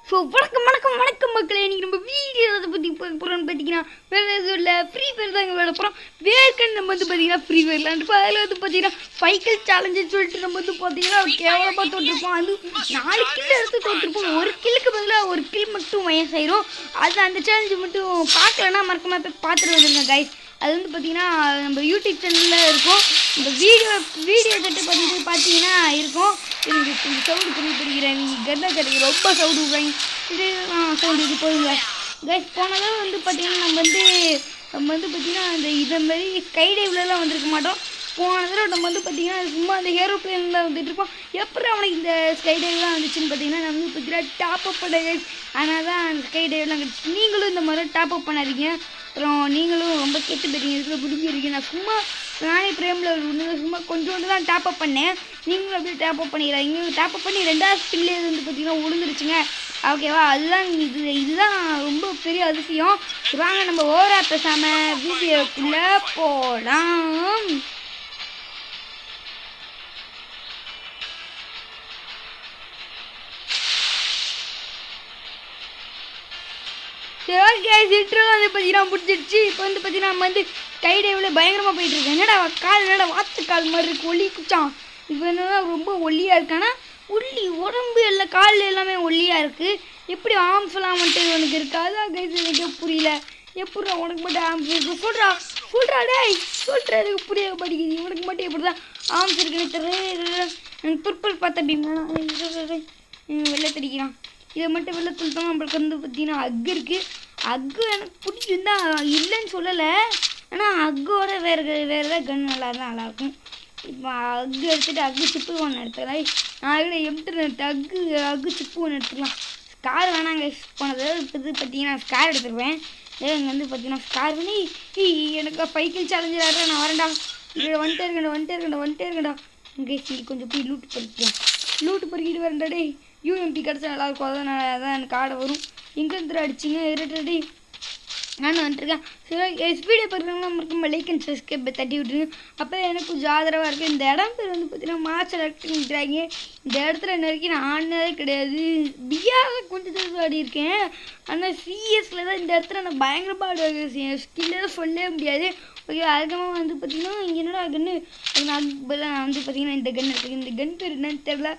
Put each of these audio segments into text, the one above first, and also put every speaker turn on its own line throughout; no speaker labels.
So வணக்கம் வணக்கம் வணக்கம் மக்களே. இன்றைக்கி நம்ம வீடியோ அதை பற்றி போகிறோன்னு பார்த்தீங்கன்னா வேறு எதுவும் இல்லை, ஃப்ரீ ஃபயர் தான் இங்கே விட போகிறோம். வேர்க்கன் நம்ம வந்து பார்த்தீங்கன்னா ஃப்ரீ ஃபயர் விளாண்டுப்போம். அதில் வந்து பார்த்தீங்கன்னா சைக்கிள் சேலஞ்சுன்னு சொல்லிட்டு நம்ம வந்து பார்த்தீங்கன்னா கேவலமாக தோற்றுருப்போம். அது 4 கில் எடுத்து தோற்றுருப்போம். ஒரு கில்லுக்கு பதிலாக ஒரு கில் மட்டும் வயசாயிரும். அது அந்த சேலஞ்சு மட்டும் பார்க்கலன்னா மறக்காம போய் பார்த்துட்டு வந்துருங்க கைஸ். அது வந்து பார்த்தீங்கன்னா நம்ம யூடியூப் சேனலில் இருக்கும். இந்த வீடியோ தட்டு பண்ணிட்டு பார்த்தீங்கன்னா இருக்கும். எனக்கு கொஞ்சம் சவுண்டு பண்ணி படிக்கிறேன். நீங்கள் கண்டா கிடைக்கும் ரொம்ப சவுண்டு விடுறாங்க. இது சவுண்டு இது போதுங்க கைஸ். போனதாக வந்து பார்த்தீங்கன்னா நம்ம வந்து பார்த்தீங்கன்னா அந்த இதை மாதிரி ஸ்கை டைவ்லலாம் வந்திருக்க மாட்டோம். போன தடவை நம்ம வந்து பார்த்தீங்கன்னா சும்மா அந்த ஏரோப்ளேனில் வந்துட்டு இருப்போம். எப்படி அவனுக்கு இந்த ஸ்கை டைவ்லாம் வந்துச்சுன்னு பார்த்தீங்கன்னா நம்ம வந்து பார்த்தீங்கன்னா டாப் அப் பண்ண கைஸ். ஆனால் தான் அந்த ஸ்கை டைவ்லாம் கிடச்சி. நீங்களும் இந்த மாதிரி டாப் அப் பண்ணாதீங்க. அப்புறம் நீங்களும் ரொம்ப கெட்டு போயிருக்கீங்க, இருக்கிற பிடிச்சிருக்கீங்க. நான் நானே பிரேமில் ஒன்று சும்மா கொஞ்சோண்டு தான் டாப் அப் பண்ணேன். நீங்களும் அப்படியே டாப் அப் பண்ணிடுறாங்க. டாப் அப் பண்ணி 2வது ஸ்பின்லேயே வந்து பார்த்தீங்கன்னா விழுந்துருச்சுங்க. ஓகேவா? அதுதான் இதுதான் ரொம்ப பெரிய அதிசயம். வாங்க நம்ம ஓவரா பேசாமல் வீடியோக்குள்ளே போகலாம். இன்ட்ரோ வந்து பார்த்தீங்கன்னா முடிச்சிடுச்சு. இப்போ வந்து பார்த்தீங்கன்னா நம்ம வந்து ஸ்கை டைவில் பயங்கரமாக போயிட்டுருக்கேன். என்னடா வாத்து கால் மாதிரி இருக்குது, ஒல்லி குச்சான். இப்போ என்னன்னா ரொம்ப ஒல்லியாக இருக்கானா, உடம்பு எல்லாம் கால் எல்லாமே ஒல்லியாக இருக்குது. எப்படி ஆர்ம்ஸ் எல்லாம் மட்டும் உனக்கு இருக்குது? அதான் கைஸ் எனக்கே புரியல. எப்படா உனக்கு மட்டும் ஆர்ம்ஸ் இருக்குது? சொல்கிறா டேய், எனக்கு புரிய படிக்குது. உனக்கு மட்டும் எப்படி தான் ஆர்ம்ஸ் இருக்குன்னு தெரியல. எனக்கு பிற்பல் பார்த்த அப்படின்னா வெள்ளை தெரிக்கிறான். இதை மட்டும் வெள்ளை துளுத்தோம். நம்மளுக்கு வந்து பார்த்தீங்கன்னா அக்கு இருக்குது. அக்கு எனக்கு பிடிச்சிருந்தா இல்லைன்னு சொல்லலை. ஆனால் அக்கோட வேறு ஏதாவது கன் நல்லாயிருக்கும். இப்போ அக்கு எடுத்துகிட்டு அக்கு சிப்பு ஒன்று எடுத்துக்கலாம். நான் எப்படி அக்கு சிப்பு ஒன்று எடுத்துக்கலாம். ஸ்கார் வேணாங்க. போனது இப்போ இது பார்த்தீங்கன்னா ஸ்கார் எடுத்துருவேன். இங்கே வந்து பார்த்தீங்கன்னா ஸ்கார் பண்ணி எனக்கு சைக்கிள் சேலஞ்சு ஆடுறேன். நான் வரேன்டா. இங்கே வந்துட்டே இருக்கேன்டா. இங்கே கொஞ்சம் போய் லூட்டு பொறுக்கிட்டு வரேன்டா. டே யூஎம்பி கிடச்சா நல்லாயிருக்கும். அதான் எனக்கு ஆட வரும். எங்கேருந்து அடிச்சிங்க இரட்டடி நானும் வந்துட்டுருக்கேன். சரி ஸ்பீடை பார்க்குறவங்க நம்ம லைக் அண்ட் சப்ஸ்கிரைப் தட்டி விட்டுருங்க. அப்போ எனக்கு கொஞ்சம் ஆதரவாக இருக்குது. இந்த இடம் பேர் வந்து பார்த்தீங்கன்னா மார்ச்சல் ஆக்டிங்கிறாங்க. இந்த இடத்துல என்ன வரைக்கும் நான் ஆடினதே கிடையாது. பிஆரில் கொஞ்சம் தடவை ஆடி இருக்கேன். ஆனால் சிஎஸில் தான் இந்த இடத்துல நான் பயங்கரமாக ஆடுவேன். ஸ்கில்லாம் சொல்லவே முடியாது. ஓகே, அதுக்கமாக வந்து பார்த்தீங்கன்னா இங்கே என்னடா கன்று நான் வந்து பார்த்தீங்கன்னா இந்த கன் இருக்குது. இந்த கன் பேர் என்னன்னு தெரில.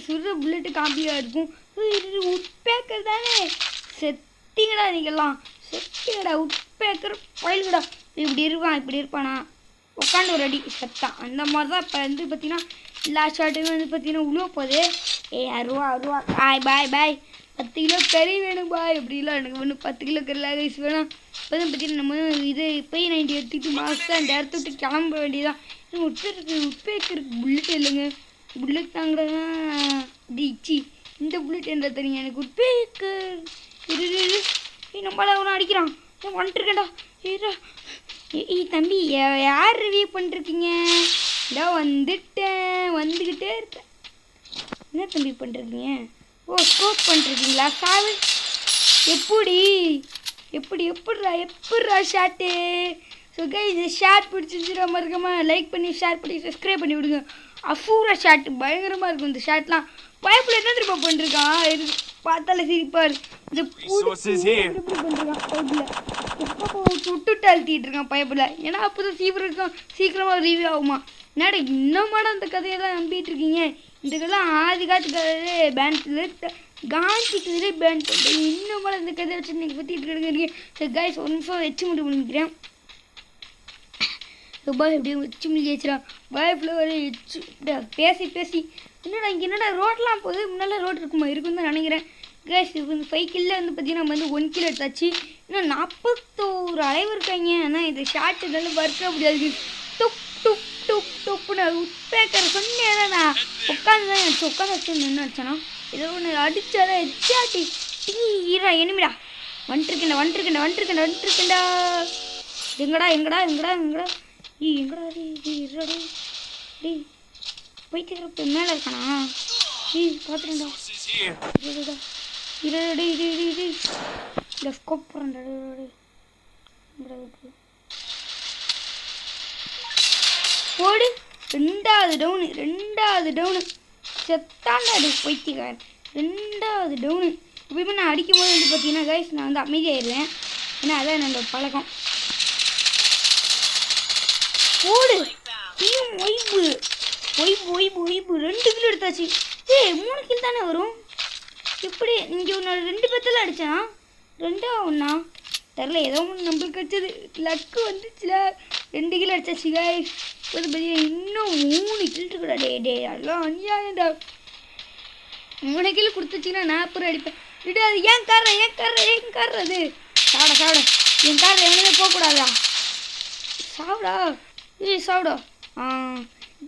சுடுற புல்லட்டு காப்பியாக இருக்கும். உட்பேக்கர் தானே செத்திங்கடா நீங்கள்லாம். உட்பேக்கர் பயில்கடா. இப்படி இருப்பானா உட்காந்து ஒரு அடி செத்தான். அந்த மாதிரி தான் இப்போ வந்து பார்த்தீங்கன்னா எல்லா ஷாட்டுமே வந்து பார்த்தீங்கன்னா உழுவ போகுது. அருவா பாய் 10 கிலோ கறி வேணும் பாய். அப்படிலாம் எனக்கு ஒன்று 10 கிலோ கறி கைஸ் வேணும். இப்போ தான் பார்த்தீங்கன்னா நம்ம இது போய் 90 எடுத்துக்கிட்டு மாதம் அந்த இடத்த விட்டு கிளம்ப வேண்டியதான். உட்பேக்கருக்கு புல்லட் இல்லைங்க. புல்லட் தாங்கிறதான் டிச்சி. இந்த புல்லட் என்ன தெரியுங்க எனக்கு உட்பேக்கர். நம்மள ஒன்று அடிக்கிறான். வந்துட்டுருக்கேன்டா. தம்பி யார் ரிவ்யூ பண்ணிருக்கீங்க? இதோ வந்துக்கிட்டே இருக்கேன். என்ன தம்பி பண்ணிருக்கீங்க? ஓ ஸ்கோப் பண்ணிருக்கீங்களா? சாவு எப்படிடா ஷாட்டு? ஸோ கைஸ் இந்த ஷார்ட் பிடிச்சிருச்சுடா. மறக்காமல் லைக் பண்ணி ஷேர் பண்ணி சப்ஸ்கிரைப் பண்ணி விடுங்க. அஃபூரா ஷாட்டு பயங்கரமாக இருக்கும். இந்த ஷாட்லாம் பயப்பில் என்ன திரும்ப பண்ணிருக்கான்? இது பார்த்தாலே சிரிப்பார். இந்த பண்ணிருக்கான் பைப்பில் விட்டுட்டு அழுத்திட்டு இருக்கான் பைப்பில். ஏன்னா அப்போ தான் சீக்கிரமாக ரிவ்யூ ஆகுமா? என்னடா இன்னமாட அந்த கதையெல்லாம் நம்பிட்டு இருக்கீங்க? இந்த கதையெல்லாம் ஆதி காலத்து கதையிலே காந்திக்கு பேன் பண்ணுறேன். இன்னமாட இந்த கதையை வச்சு நீங்கள் பற்றிட்டு இருக்கிறீங்க. சரி கைஸ் ஒரு நிமிஷம் வச்சு முடிக்கிறேன். பாய் எப்படியும் வச்சு முடிச்சிடான். பாய்ப்பில் ஒரு பேசி என்னடா ரோட்லாம் போகுது. முன்னால் ரோடு இருக்கும் தான் நினைக்கிறேன். கேஸ் இப்போ இந்த சைக்கிளில் வந்து பார்த்தீங்கன்னா நம்ம வந்து 1 கிலோ எடுத்தாச்சு. இன்னும் 41 அளவு இருக்காங்க. ஆனால் இந்த ஷார்ட்டு நல்லா வறுக்க முடியாது. டொப்புன்னு உட்பேக்கர் சொன்னேன். நான் உட்காந்து வச்சு நின்று அடிச்சானா ஏதோ ஒன்று அடித்தாதான் எச்சாட்டி டீரா எனிமிடா. வந்துட்டுருக்கேன்டா. எங்கடா எங்கடா போயிட்டு இருக்கிறப்ப மேலே இருக்கானா? பார்த்துட்டேன்டா. இந்த ஸ்கோப் போகிறேன்டா. போடு. 2வது டவுனு. செத்தாண்டா அது பைத்தியக்கார். 2வது டவுனு. எப்பயுமே நான் அடிக்கும் போது வந்து பார்த்தீங்கன்னா கைஸ் நான் வந்து அமைதியாயிடுவேன். ஏன்னா அதான் என்னோட பழக்கம். ஓடு team wife wife wife wife 2 kilo எடுத்தாச்சு. 3 கிலோ தானே வரும். எப்படி இங்கே ஒன்று 2 பேர்த்தெல்லாம் அடித்தான். 2ஆ 1ஆ தெரில. ஏதோ ஒன்று நம்மளுக்கு கிடச்சது. லக்கு வந்துச்சுல. 2 கிலோ அடிச்சாச்சு கைஸ். வந்து பார்த்தீங்கன்னா இன்னும் 3 கிலோ இருக்குடா. டே அதெல்லாம் அநியாயம்டா. 3 கிலோ கொடுத்துச்சிங்கன்னா நான் அப்புறம் அடிப்பேன். விடு அது ஏன் கார் அது. சாப்பிட என் கார் எவனுமே போகக்கூடாதா. சாப்பிடா சாப்பிடா.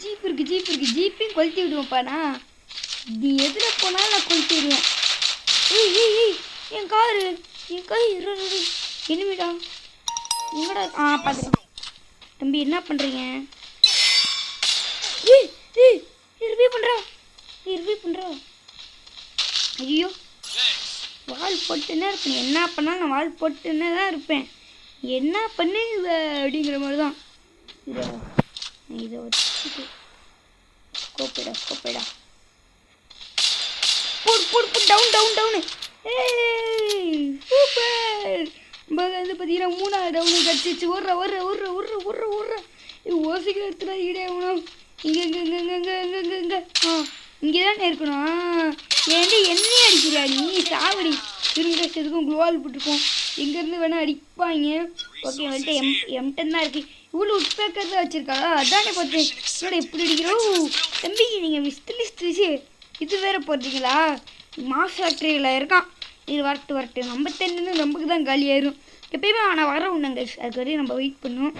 ஜீப் இருக்கு ஜீப்பையும் கொளுத்தி விடுவேன்ப்பா. நான் நீ எதில் போனாலும் நான் கொளுத்தி விடுவேன். என் காரு எனிமிடா எங்கடா. பார்த்துக்கலாம். தம்பி என்ன பண்ணுறீங்க? ரிவ்யூ பண்ணுறா. ஐயோ வால் போட்டுன்னே இருப்பேன். என்ன பண்ணாலும் நான் வால் போட்டுன்னே தான் இருப்பேன். என்ன பண்ணு அப்படிங்கிற மாதிரி தான். இதை வச்சுட்டு ஸ்கோப்பேடா போடு டவுனு. சூப்பர். வந்து பார்த்தீங்கன்னா 3வது டவுனு கிடச்சிச்சு. ஒரு ஓசிக்கிற இடத்துல ஈடே ஆகணும். இங்கே தானே இருக்கணும். ஏன்டி என்னையே அடிக்கிறா நீ? சாவடி. திரும்பக்கும் குளோவால் போட்டிருக்கோம். எங்கேருந்து வேணால் அடிப்பாங்க. ஓகே வந்துட்டு M10 தான் இருக்குது. இவ்வளோ உட்பேக்கர் தான் வச்சுருக்காளா? அதானே பார்த்தேன். என்னோட எப்படி அடிக்கிறோம் தம்பி. நீங்கள் விஸ்லிஸ்ட்ரிச்சு இது வேறு போடுறீங்களா? மாஸ் ஃபேக்ட்ரியில் இருக்கான். இது வரட்டு நம்ம தென்னு நமக்கு தான் காலியாயிரும். எப்பயுமே அவனை வர உண்டுங்க. அதுக்கு வரையும் நம்ம வெயிட் பண்ணுவோம்.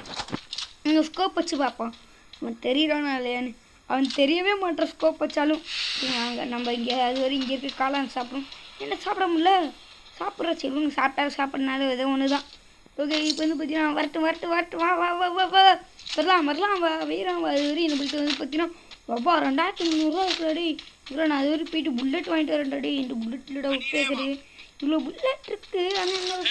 நீங்கள் ஸ்கோப் வச்சு பார்ப்போம் அவன் தெரியிறானா இல்லையான்னு. அவன் தெரியவே மாட்டான் ஸ்கோப் வச்சாலும். அங்கே நம்ம இங்கே அது வரை இங்கே இருக்க காளான் சாப்பிடும். என்ன சாப்பிட முடியல? சாப்பிட்ற செல்வங்க சாப்பிட்றனால ஏதோ ஒன்று தான். ஓகே இப்போ வந்து பார்த்தீங்கன்னா வரட்டு வா வரலாம் வா வெயிறான். அது வரையும் நம்மளுக்கு வந்து பார்த்தீங்கன்னா ரொம்ப 2300 இருக்கிறாடி. இவ்வளோ நான் அது வரையும் போயிட்டு புல்லட் வாங்கிட்டு வரேன்டாடி. என்கிட்ட புல்லட் இல்லைடா உட்பேக்கரு. இவ்வளோ புல்லட் இருக்குது. ஆனால் என்னோட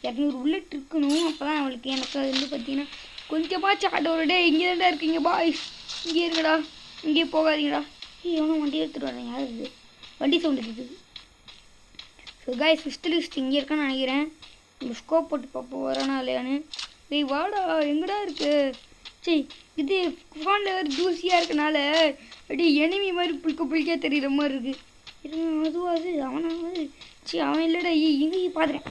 200 புல்லட் இருக்கணும். அப்போ தான் அவளுக்கு எனக்கு அது வந்து பார்த்தீங்கன்னா கொஞ்சமாச்சும் ஆட்டோட இங்கே தான்டா இருக்கீங்க பாய்ஸ். இங்கே இருக்கடா. இங்கே போகாதீங்கடா. எவனும் வண்டி எடுத்துகிட்டு வரேன். யார் இது? வண்டி சவுண்டு இருக்குது. ஸோ காய்ஸ் லிஸ்ட் இங்கே இருக்கான்னு நினைக்கிறேன். இந்த ஸ்கோப் போட்டு பார்ப்போம் வரானா இல்லையான்னு. வாடா எங்கடா இருக்கு? சரி இது ஃபோனில் வேறு ஜூஸியாக இருக்கனால அப்படியே எனிமி மாதிரி புளிக்க தெரியுற மாதிரி இருக்குது. அதுவும் அது அவனாவது. சரி அவன் இல்லைடா. இங்கேயும் பார்த்துறேன்.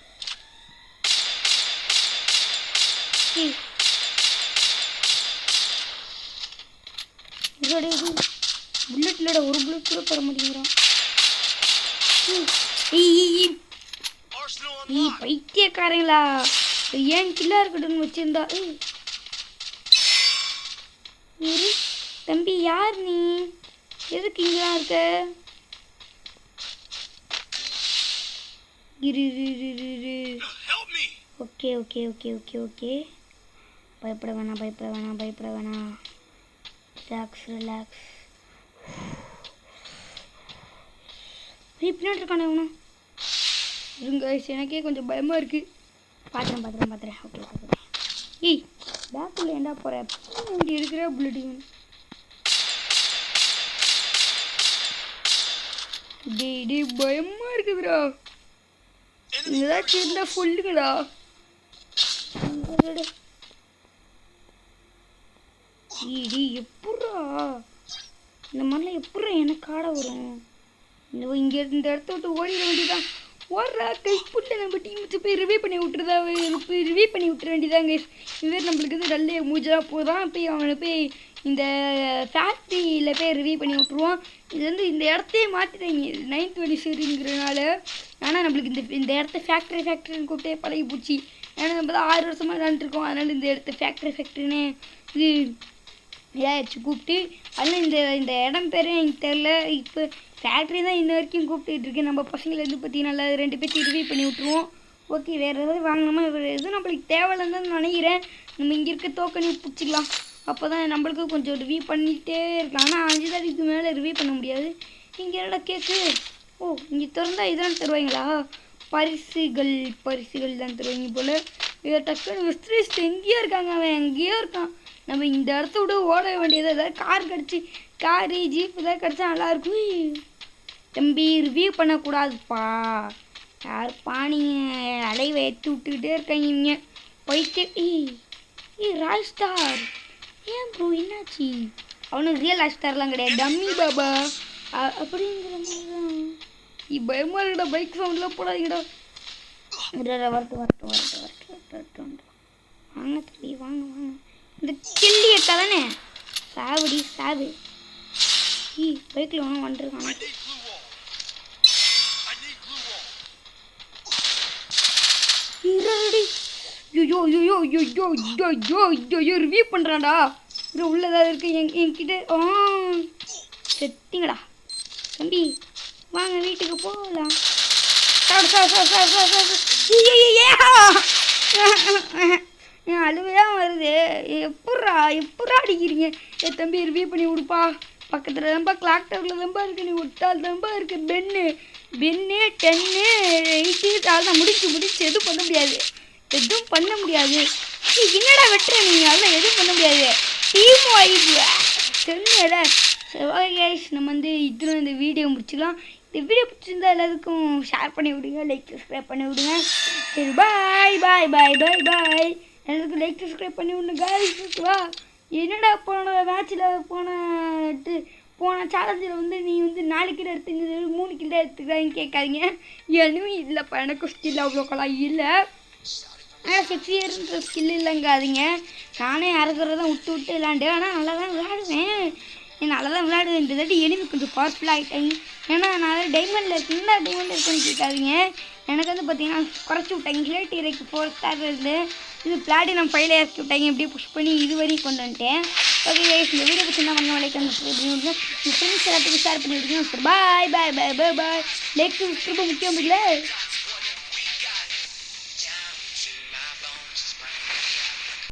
இதோட இது புல்லட் இல்லைடா. ஒரு புல்லட் கூட போட மாட்டேங்கிறான். பைத்தியக்காரங்களா. ஏன் கில்லா இருக்கட்டும்னு வச்சிருந்தா. தம்பி யார் நீ? எதுக்கு இங்கெல்லாம் இருக்க? ஓகே பயப்பட வேணாம். ரிலாக்ஸ். பின்னாடி இருக்கானே அவனா? இருங்க எனக்கே கொஞ்சம் பயமாக இருக்குது. பார்த்துறேன். ஓகே பேக்கில் ஏண்டா போகிறேன்? இங்கே இருக்கிற புல்லட்டிங் டே பயமாக இருக்குதுடா. ஏதாச்சும் இருந்தால் சொல்லுங்கடா. எப்பட்றா இந்த மாதிரிலாம் எப்பட்றா எனக்கு ஆட வரும்? இங்கே இந்த இடத்த விட்டு ஓடிட வேண்டியதான். ஓடுறா கைப்புள்ள நம்ம டீமுக்கு போய் ரிவ்யூ பண்ணி விட்டுற வேண்டியதாங்க. இதுவே நம்மளுக்கு இது நல்ல மூஜாக போதான். போய் அவனை போய் இந்த ஃபேக்ட்ரியில் போய் ரிவ்யூ பண்ணி விட்ருவோம். இது வந்து இந்த இடத்தையே மாற்றிட்டாங்க 9th anniversaryங்கிறனால. ஆனால் நம்மளுக்கு இந்த இடத்த ஃபேக்ட்ரின்னு கூப்பிட்டே பழகி போச்சு. ஏன்னா நம்ம தான் 6 வருஷமாக விளாண்டுருக்கோம். அதனால் இந்த இடத்த ஃபேக்ட்ரின்னு இது இதாகிடுச்சு கூப்பிட்டு. அதனால் இந்த இடம் பேரே எனக்கு தெரில. இப்போ ஃபேக்ட்ரி தான் இன்ன வரைக்கும் கூப்பிட்டுட்டு இருக்கேன். நம்ம பசங்களை பார்த்தீங்கன்னா நல்லா 2 பேர்த்து ரிவ்யூ பண்ணி விட்ருவோம். ஓகே வேறு ஏதாவது வாங்கினோமா? எதுவும் நம்மளுக்கு தேவையில்லைன்னு தான் நினைக்கிறேன். நம்ம இங்கே இருக்க டோக்கனை பிடிச்சிக்கலாம். அப்போ தான் நம்மளுக்கு கொஞ்சம் ரிவ்யூ பண்ணிகிட்டே இருக்கலாம். ஆனால் 5 தாரிக்கு மேலே ரிவ்யூ பண்ண முடியாது. இங்கே என்னடா கேக்கு? இங்கே திறந்தா இதெல்லாம் தருவாங்களா? பரிசுகள் தான் தருவாங்க போல். இதை டக்குன்னு விஸ்திரிஸ்ட் எங்கேயோ இருக்காங்க. அவன் எங்கேயோ இருக்கான். நம்ம இந்த இடத்த விட ஓட வேண்டியது. ஏதாவது கார் கிடச்சி காரு ஜீப்பு தான் கிடச்சா நல்லாயிருக்கும். தம்பி ரிவ்யூ பண்ணக்கூடாதுப்பா. யார் பானிங்க அலைவை எடுத்து விட்டுக்கிட்டே இருக்காங்க இவங்க. போயிட்டு ராய் ஸ்டார். ஏன் ப்ரோ என்னாச்சு? அவனுக்கு ரியல் ராய் ஸ்டார்லாம் கிடையாது, டம்மி பாபா அப்படிங்கிற மாதிரி தான். பயமாக இருக்கடா, பைக் சவுண்ட்லாம் போடாதீங்கடா. வரட்டும் வாங்க தம்பி வாங்க வாங்க. இந்த கிள்ளி எடுத்தா தானே சாவடி சாவு. பைக்கில் ஒன்றும் வந்துருக்காங்க. ரிவ்யூ பண்ணுறான்டா. உள்ளதாக இருக்கு என்கிட்ட. செட்டிங்கடா தம்பி, வாங்க வீட்டுக்கு போகலாம். என் அழுவையாக வருது. எப்பட்றா அடிக்கிறீங்க? தம்பி ரிவ்யூ பண்ணி கொடுப்பா. பக்கத்தில் தான்ப்பா கிளாக் டவரில் தான்ப்பா இருக்கு. நீ விட்டால் தான்ப்பா இருக்கு. பென்னு 10 8 தான் முடிச்சு எதுவும் பண்ண முடியாது. என்னடா வெட்டுற நீங்கள்? அதெல்லாம் எதுவும் பண்ண முடியாது. டீம் வாய்ப்பு சொன்னேல. நம்ம இதில் இந்த வீடியோ முடிச்சுக்கலாம். இந்த வீடியோ பிடிச்சிருந்தா எல்லாத்துக்கும் ஷேர் பண்ணி விடுங்க, லைக் சப்ஸ்கிரைப் பண்ணி விடுங்க. சரி பாய் பாய் பாய் பாய் பாய். எல்லாத்துக்கும் லைக் சப்ஸ்கிரைப் பண்ணி விடுங்க காய்ஸ். வா என்னடா போன மேட்ச்சில் போன சேலஞ்சில் நீ 4 கிலோ எடுத்துங்க 3 கிலோ எடுத்துக்கிறான்னு கேட்காதீங்க. எதுவும் இல்லைப்பா, எனக்கு ஸ்கில் அவ்வளோக்கெல்லாம் இல்லை. ஆனால் 6 இயர்ன்ற ஸ்கில் இல்லைங்காதீங்க. நானே அரைக்கிறதான் விட்டு விளாண்டேன். ஆனால் நல்லா தான் விளையாடுவேன். இந்த தாட்டி எனிமி கொஞ்சம் பவர்ஃபுல்லாக ஆகிட்டாங்க. ஏன்னா நான் டைமண்டில் இருக்கேன். டைமண்டில் இருக்குன்னு கேட்காதீங்க. எனக்கு பார்த்தீங்கன்னா குறைச்சி விட்டாங்க. கிளேட் இறக்கி 4 ஸ்டார் இருந்து இது பிளாட்டினம் 5 இறக்கி விட்டாங்க. எப்படியே புஷ் பண்ணி இது வரைக்கும் கொண்டு வந்துட்டேன். ஓகே இந்த வீடியோ பற்றி என்ன பண்ண லைக் வந்து உங்கள் ஃப்ரெண்ட்ஸ் எல்லாத்துக்கும் ஷேர் பண்ணி விடுங்க. பாய் பாய் பாய் பாய் பாய். லைக் ரொம்ப முக்கியம் இல்லை.